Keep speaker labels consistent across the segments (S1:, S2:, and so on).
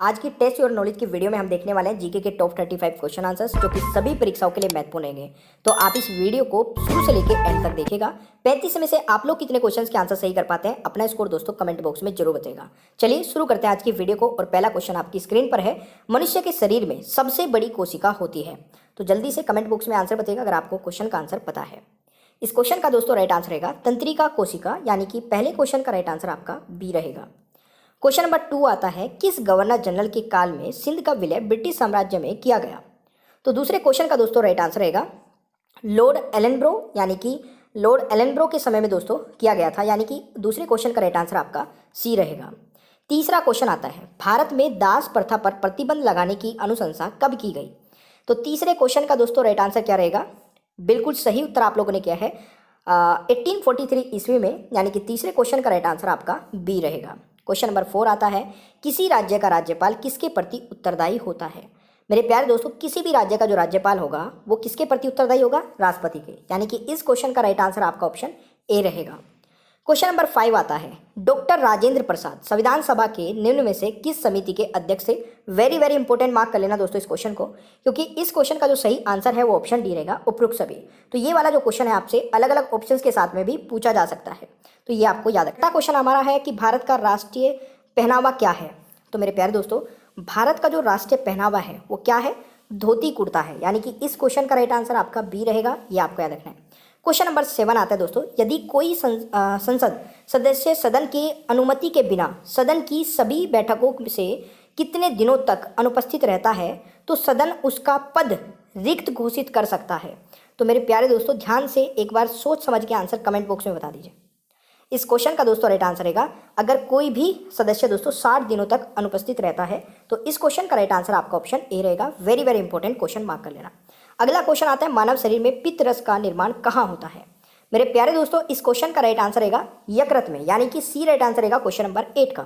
S1: आज की टेस्ट और नॉलेज की वीडियो में हम देखने वाले हैं जीके के टॉप 35 क्वेश्चन आंसर्स जो कि सभी परीक्षाओं के लिए महत्वपूर्ण रहेंगे। तो आप इस वीडियो को शुरू से लेकर एंड तक देखिएगा। 35 में से आप लोग कितने क्वेश्चंस के आंसर सही कर पाते हैं, अपना स्कोर दोस्तों कमेंट बॉक्स में जरूर बताइएगा। चलिए शुरू करते हैं आज की वीडियो को। और पहला क्वेश्चन आपकी स्क्रीन पर है, मनुष्य के शरीर में सबसे बड़ी कोशिका होती है। तो जल्दी से कमेंट बॉक्स में आंसर बताइएगा अगर आपको क्वेश्चन का आंसर पता है। इस क्वेश्चन का दोस्तों राइट आंसर रहेगा तंत्रिका कोशिका, यानी कि पहले क्वेश्चन का राइट आंसर आपका बी रहेगा। क्वेश्चन नंबर 2 आता है, किस गवर्नर जनरल के काल में सिंध का विलय ब्रिटिश साम्राज्य में किया गया। तो दूसरे क्वेश्चन का दोस्तों राइट आंसर रहेगा लॉर्ड एलनब्रो, यानी कि लॉर्ड एलनब्रो के समय में दोस्तों किया गया था, यानी कि दूसरे क्वेश्चन का राइट आंसर आपका सी रहेगा। तीसरा क्वेश्चन आता है, भारत में दास प्रथा पर प्रतिबंध लगाने की अनुशंसा कब की गई। तो तीसरे क्वेश्चन का दोस्तों राइट आंसर क्या रहेगा, बिल्कुल सही उत्तर आप लोगों ने किया है 1843 ईस्वी में, यानी कि तीसरे क्वेश्चन का राइट आंसर आपका बी रहेगा। क्वेश्चन नंबर 4 आता है, किसी राज्य का राज्यपाल किसके प्रति उत्तरदायी होता है। मेरे प्यारे दोस्तों, किसी भी राज्य का जो राज्यपाल होगा वो किसके प्रति उत्तरदायी होगा, राष्ट्रपति के, यानी कि इस क्वेश्चन का राइट आंसर आपका ऑप्शन ए रहेगा। क्वेश्चन नंबर 5 आता है, डॉक्टर राजेंद्र प्रसाद संविधान सभा के निम्न में से किस समिति के अध्यक्ष थे। वेरी वेरी इंपॉर्टेंट, मार्क कर लेना दोस्तों इस क्वेश्चन को, क्योंकि इस क्वेश्चन का जो सही आंसर है वो ऑप्शन डी रहेगा, उपरोक्त सभी। तो ये वाला जो क्वेश्चन है आपसे अलग अलग ऑप्शंस के साथ में भी पूछा जा सकता है, तो ये आपको याद रखना। क्वेश्चन हमारा है कि भारत का राष्ट्रीय पहनावा क्या है। तो मेरे प्यारे दोस्तों, भारत का जो राष्ट्रीय पहनावा है वो क्या है, धोती कुर्ता है, यानी कि इस क्वेश्चन का राइट आंसर आपका बी रहेगा, ये आपको याद रखना है। क्वेश्चन नंबर 7 आता है दोस्तों, यदि कोई संसद सदस्य सदन की अनुमति के बिना सदन की सभी बैठकों से कितने दिनों तक अनुपस्थित रहता है तो सदन उसका पद रिक्त घोषित कर सकता है। तो मेरे प्यारे दोस्तों, ध्यान से एक बार सोच समझ के आंसर कमेंट बॉक्स में बता दीजिए। इस क्वेश्चन का दोस्तों राइट आंसर रहेगा, अगर कोई भी सदस्य दोस्तों 60 दिनों तक अनुपस्थित रहता है तो इस क्वेश्चन का राइट आंसर आपका ऑप्शन ए रहेगा। Very very important question, mark कर लेना। अगला क्वेश्चन आता है, मानव शरीर में पित्त रस का निर्माण कहाँ होता है। मेरे प्यारे दोस्तों, इस क्वेश्चन का राइट आंसर रहेगा यकृत में, यानी कि सी राइट आंसर रहेगा क्वेश्चन नंबर 8 का।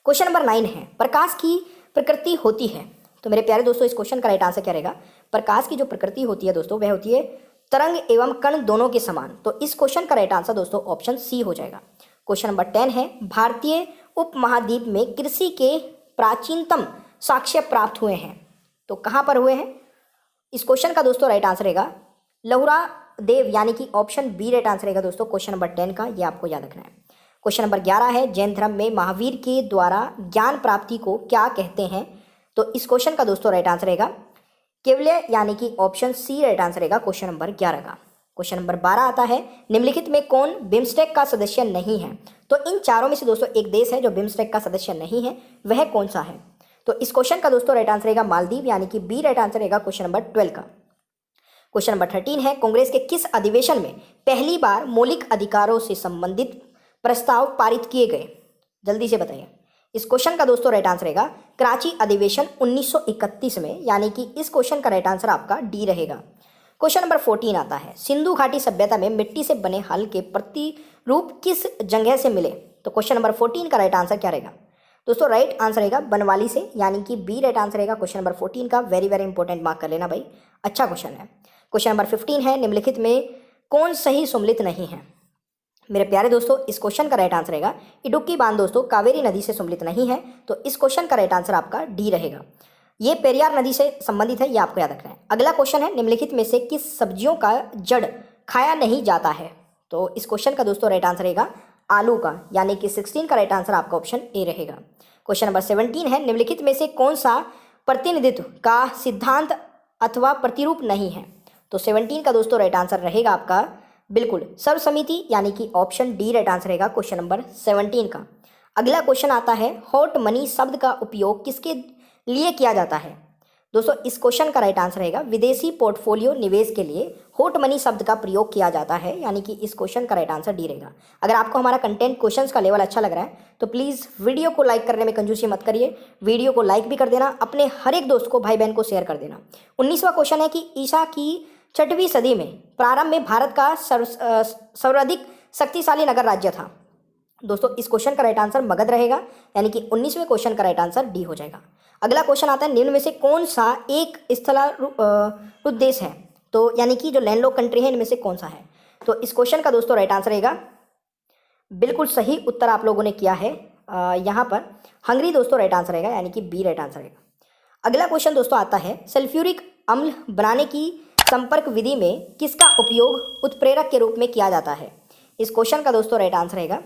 S1: क्वेश्चन नंबर 9 है, प्रकाश की प्रकृति होती है। तो मेरे प्यारे दोस्तों, इस क्वेश्चन का राइट आंसर क्या रहेगा, प्रकाश की जो प्रकृति होती है दोस्तों वह होती है तरंग एवं कण दोनों के समान। तो इस क्वेश्चन का राइट आंसर दोस्तों ऑप्शन सी हो जाएगा। क्वेश्चन नंबर 10 है, भारतीय उपमहाद्वीप में कृषि के प्राचीनतम साक्ष्य प्राप्त हुए हैं। तो कहाँ पर हुए हैं, इस क्वेश्चन का दोस्तों राइट आंसर रहेगा लहुरा देव, यानी कि ऑप्शन बी राइट आंसर रहेगा दोस्तों क्वेश्चन नंबर 10 का, ये आपको याद रखना है। क्वेश्चन नंबर 11 है, जैन धर्म में महावीर के द्वारा ज्ञान प्राप्ति को क्या कहते हैं। तो इस क्वेश्चन का दोस्तों राइट आंसर रहेगा केवल्य, यानी कि ऑप्शन सी राइट आंसर रहेगा क्वेश्चन नंबर 11 का। क्वेश्चन नंबर 12 आता है, निम्नलिखित में कौन बिम्स्टेक का सदस्य नहीं है। तो इन चारों में से दोस्तों एक देश है जो बिम्स्टेक का सदस्य नहीं है, वह कौन सा है। तो इस क्वेश्चन का दोस्तों राइट आंसर रहेगा मालदीव, यानी कि बी राइट आंसर रहेगा क्वेश्चन नंबर 12 का। क्वेश्चन नंबर 13 है, कांग्रेस के किस अधिवेशन में पहली बार मौलिक अधिकारों से संबंधित प्रस्ताव पारित किए गए। जल्दी से बताइए। इस क्वेश्चन का दोस्तों राइट आंसर रहेगा कराची अधिवेशन 1931 में, यानी कि इस क्वेश्चन का राइट आंसर आपका डी रहेगा। क्वेश्चन नंबर 14 आता है, सिंधु घाटी सभ्यता में मिट्टी से बने हल के प्रतिरूप किस जगह से मिले। तो क्वेश्चन नंबर 14 का राइट आंसर क्या रहेगा दोस्तों, राइट आंसर रहेगा बनवाली से, यानी कि बी राइट आंसर रहेगा क्वेश्चन नंबर 14 का। वेरी वेरी इंपॉर्टेंट, मार्क कर लेना भाई, अच्छा क्वेश्चन है। क्वेश्चन नंबर 15 है, निम्नलिखित में कौन सही सम्मिलित नहीं है। मेरे प्यारे दोस्तों, इस क्वेश्चन का राइट आंसर रहेगा इडुक्की बांध दोस्तों कावेरी नदी से सम्मिलित नहीं है, तो इस क्वेश्चन का राइट आंसर आपका डी रहेगा। ये पेरियार नदी से संबंधित है, ये आपको याद रखना है। अगला क्वेश्चन है, निम्नलिखित में से किस सब्जियों का जड़ खाया नहीं जाता है। तो इस क्वेश्चन का दोस्तों राइट आंसर रहेगा आलू का, यानी कि 16 का राइट आंसर आपका ऑप्शन ए रहेगा। क्वेश्चन नंबर 17 है, निम्नलिखित में से कौन सा प्रतिनिधित्व का सिद्धांत अथवा प्रतिरूप नहीं है। तो 17 का दोस्तों राइट आंसर रहेगा आपका बिल्कुल सर्वसम्मति, यानी कि ऑप्शन डी राइट आंसर रहेगा क्वेश्चन नंबर 17 का। अगला क्वेश्चन आता है, हॉट मनी शब्द का उपयोग किसके लिए किया जाता है। दोस्तों इस क्वेश्चन का राइट आंसर रहेगा विदेशी पोर्टफोलियो निवेश के लिए हॉट मनी शब्द का प्रयोग किया जाता है, यानी कि इस क्वेश्चन का राइट आंसर डी रहेगा। अगर आपको हमारा कंटेंट क्वेश्चंस का लेवल अच्छा लग रहा है तो प्लीज़ वीडियो को लाइक करने में कंजूसी मत करिए, वीडियो को लाइक भी कर देना, अपने हर एक दोस्त को भाई बहन को शेयर कर देना। 19वां क्वेश्चन है कि ईसा की 6वीं सदी में प्रारंभ में भारत का सर्वाधिक शक्तिशाली नगर राज्य था। दोस्तों इस क्वेश्चन का राइट आंसर मगध रहेगा, यानी कि 19वें क्वेश्चन का राइट आंसर डी हो जाएगा। अगला क्वेश्चन आता है, निम्न में से कौन सा एक स्थलारूढ़ देश है। तो यानी कि जो लैंडलॉक कंट्री है इनमें से कौन सा है। तो इस क्वेश्चन का दोस्तों राइट आंसर रहेगा, बिल्कुल सही उत्तर आप लोगों ने किया है यहाँ पर हंगरी दोस्तों राइट आंसर रहेगा, यानी कि बी राइट आंसर रहेगा। अगला क्वेश्चन दोस्तों आता है, सल्फ्यूरिक अम्ल बनाने की संपर्क विधि में किसका उपयोग उत्प्रेरक के रूप में किया जाता है? इस क्वेश्चन का दोस्तों राइट आंसर रहेगा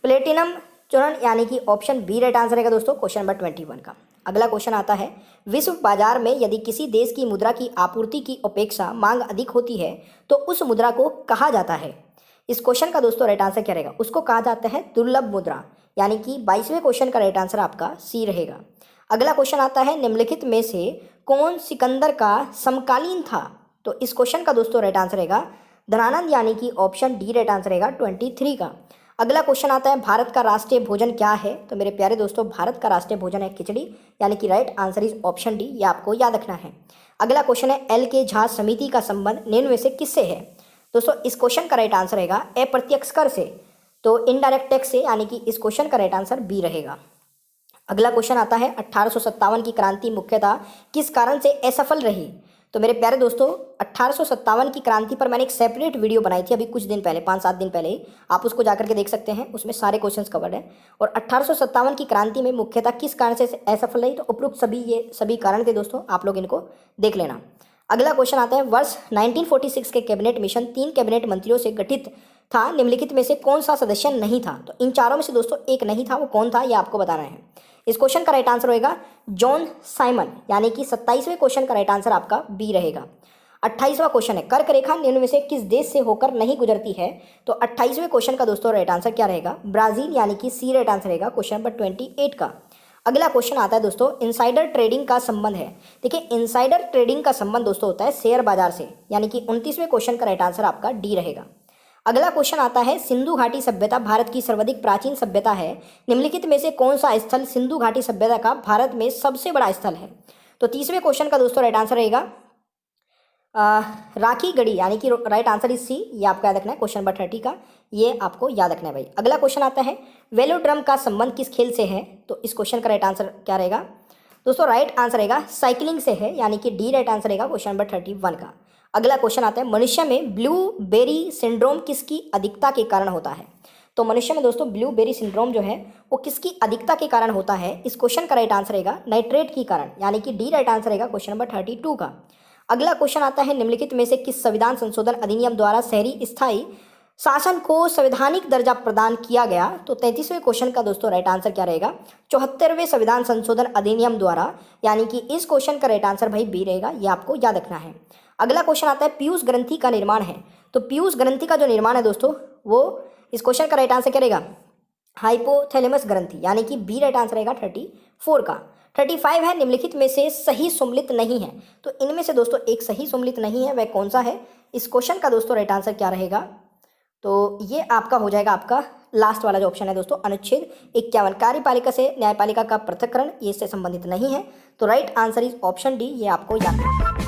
S1: प्लेटिनम चूर्ण, यानी कि ऑप्शन बी राइट आंसर रहेगा दोस्तों क्वेश्चन नंबर 21 का। अगला क्वेश्चन आता है, विश्व बाजार में यदि किसी देश की मुद्रा की आपूर्ति की अपेक्षा मांग अधिक होती है तो उस मुद्रा को कहा जाता है? इस क्वेश्चन का दोस्तों राइट आंसर क्या रहेगा? उसको कहा जाता है दुर्लभ मुद्रा, यानी कि 22वें क्वेश्चन का राइट आंसर आपका सी रहेगा। अगला क्वेश्चन आता है, निम्नलिखित में से कौन सिकंदर का समकालीन था? तो इस क्वेश्चन का दोस्तों राइट आंसर रहेगा धनानंद, यानी कि ऑप्शन डी राइट आंसर रहेगा 23 का। अगला क्वेश्चन आता है, भारत का राष्ट्रीय भोजन क्या है? तो मेरे प्यारे दोस्तों, भारत का राष्ट्रीय भोजन है खिचड़ी, यानी कि right answer is option D, ये आपको याद रखना है। अगला क्वेश्चन है, एल के झा समिति का संबंध निम्न में से किससे है? दोस्तों इस क्वेश्चन का राइट आंसर रहेगा अप्रत्यक्ष कर से, तो इनडायरेक्ट टैक्स से, यानी कि इस क्वेश्चन का राइट आंसर बी रहेगा। अगला क्वेश्चन आता है, 1857 की क्रांति मुख्यतः किस कारण से असफल रही? तो मेरे प्यारे दोस्तों, 1857 की क्रांति पर मैंने एक सेपरेट वीडियो बनाई थी अभी कुछ दिन पहले, 5-7 दिन पहले ही, आप उसको जाकर के देख सकते हैं, उसमें सारे क्वेश्चंस कवर्ड हैं। और 1857 की क्रांति में मुख्यतः किस कारण से असफल रही? तो उपरोक्त ये सभी कारण थे दोस्तों, आप लोग इनको देख लेना। अगला क्वेश्चन आता है, वर्ष 1946 के कैबिनेट मिशन 3 कैबिनेट मंत्रियों से गठित था, निम्नलिखित में से कौन सा सदस्य नहीं था? तो इन चारों में से दोस्तों एक नहीं था, वो कौन था ये आपको बताना है। इस क्वेश्चन का राइट आंसर होगा जॉन साइमन, यानी कि 27वें क्वेश्चन का राइट आंसर आपका बी रहेगा। 28वां क्वेश्चन है, कर्क रेखा निम्न में से किस देश से होकर नहीं गुजरती है? तो 28वें क्वेश्चन का दोस्तों राइट आंसर क्या रहेगा? ब्राजील, यानी कि सी राइट आंसर रहेगा क्वेश्चन नंबर 28 का। अगला क्वेश्चन आता है दोस्तों, इनसाइडर ट्रेडिंग का संबंध है। देखिए इनसाइडर ट्रेडिंग का संबंध दोस्तों होता है शेयर बाजार से, यानी कि 29वें क्वेश्चन का राइट आंसर आपका डी रहेगा। अगला क्वेश्चन आता है, सिंधु घाटी सभ्यता भारत की सर्वाधिक प्राचीन सभ्यता है, निम्नलिखित में से कौन सा स्थल सिंधु घाटी सभ्यता का भारत में सबसे बड़ा स्थल है? तो 30वें क्वेश्चन का दोस्तों राइट आंसर रहेगा राखी गढ़ी, यानी कि राइट आंसर इज सी, ये आपको याद रखना है क्वेश्चन नंबर 30 का, ये आपको याद रखना है भाई। अगला क्वेश्चन आता है, वेलोड्रम का संबंध किस खेल से है? तो इस क्वेश्चन का राइट आंसर क्या रहेगा दोस्तों? राइट आंसर रहेगा साइकिलिंग से है, यानी कि डी राइट आंसर रहेगा क्वेश्चन नंबर 31 का। अगला क्वेश्चन आता है, मनुष्य में ब्लूबेरी सिंड्रोम किसकी अधिकता के कारण होता है? तो मनुष्य में दोस्तों ब्लूबेरी सिंड्रोम जो है वो किसकी अधिकता के कारण होता है? इस क्वेश्चन का राइट आंसर रहेगा नाइट्रेट के कारण, यानी कि डी राइट आंसर रहेगा क्वेश्चन नंबर 32 का। अगला क्वेश्चन आता है, निम्नलिखित में से किस संविधान संशोधन अधिनियम द्वारा शहरी स्थायी शासन को संवैधानिक दर्जा प्रदान किया गया? तो 33वें क्वेश्चन का दोस्तों राइट आंसर क्या रहेगा? 74वें संविधान संशोधन अधिनियम द्वारा, यानी कि इस क्वेश्चन का राइट आंसर भाई बी रहेगा, ये आपको याद रखना है। अगला क्वेश्चन आता है, पीयूष ग्रंथि का निर्माण है। तो पीयूष ग्रंथि का जो निर्माण है दोस्तों, वो इस क्वेश्चन का राइट आंसर क्या रहेगा? हाइपोथैलेमस ग्रंथि, यानी कि बी राइट आंसर रहेगा 34 का। 35 है, निम्नलिखित में से सही सुम्मिलित नहीं है। तो इनमें से दोस्तों एक सही सुम्मिलित नहीं है, वह कौन सा है? इस क्वेश्चन का दोस्तों राइट आंसर क्या रहेगा? तो ये आपका हो जाएगा आपका लास्ट वाला जो ऑप्शन है दोस्तों, अनुच्छेद 51, कार्यपालिका से न्यायपालिका का पृथक्करण, ये इससे संबंधित नहीं है। तो right answer is option D, ये आपको याद रखना है।